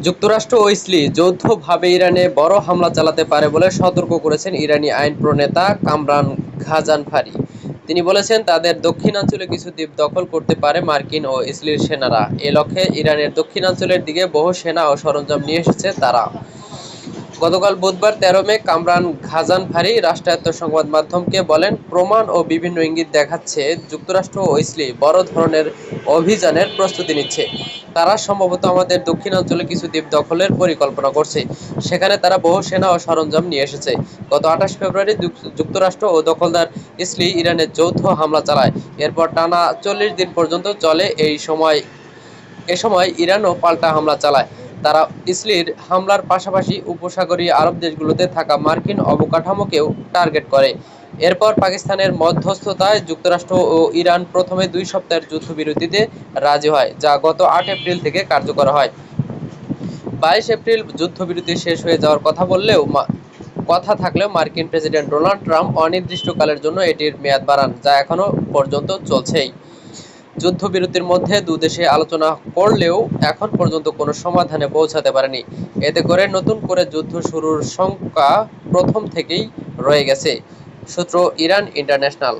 যুক্তরাষ্ট্র ও ইসরায়েল যৌথভাবে ইরানে বড় হামলা চালাতে পারে বলে সতর্ক করেছেন ইরানি আইন প্রণেতা কামরান ঘাজানফারি। তিনি বলেছেন, তাদের দক্ষিণাঞ্চলে কিছু দ্বীপ দখল করতে পারে মার্কিন ও ইসরায়েলি সেনারা। এ লক্ষ্যে ইরানের দক্ষিণাঞ্চলের দিকে বহু সেনা ও সরঞ্জাম নিয়ে এসেছে তারা। গতকাল বুধবার ১৩ মে কামরান ঘাজানফারি রাষ্ট্রায়ত্ত সংবাদ মাধ্যমকে বলেন, প্রমাণ ও বিভিন্ন ইঙ্গিত দেখাচ্ছে যুক্তরাষ্ট্র ও ইসরায়েল বড় ধরনের অভিযানের প্রস্তুতি নিচ্ছে। তারা সম্ভবত আমাদের দক্ষিণাঞ্চলে কিছু দ্বীপ দখলের পরিকল্পনা করছে। সেখানে তারা বহু সেনা ও সরঞ্জাম নিয়ে এসেছে। গত ২৮ ফেব্রুয়ারি যুক্তরাষ্ট্র ও দখলদার ইসরায়েল ইরানে যৌথ হামলা চালায়। এরপর টানা ৪০ দিন পর্যন্ত চলে। এ সময় ইরানও পাল্টা হামলা চালায়। তারা ইসরায়েলের হামলার পাশাপাশি উপসাগরীয় আরব দেশগুলোতে থাকা মার্কিন অবকাঠামোকেও টার্গেট করে। এরপর পাকিস্তানের মধ্যস্থতায় যুক্তরাষ্ট্র ও ইরান প্রথমে ২ সপ্তাহের যুদ্ধবিরতিতে রাজি হয়, যা গত ৮ এপ্রিল থেকে কার্যকর হয়। ২২ এপ্রিল যুদ্ধবিরতি শেষ হয়ে যাওয়ার কথা থাকলেও মার্কিন প্রেসিডেন্ট ডোনাল্ড ট্রাম্প অনির্দিষ্টকালের জন্য এটির মেয়াদ বাড়ান, যা এখনো পর্যন্ত চলছেই। যুদ্ধবিরতির মধ্যে দুদেশে আলোচনা করলেও এখন পর্যন্ত কোনো সমাধানে পৌঁছাতে পারেনি। এতে করে নতুন করে যুদ্ধ শুরুর শঙ্কা প্রথম থেকেই রয়ে গেছে। সূত্র ইরান ইন্টারন্যাশনাল।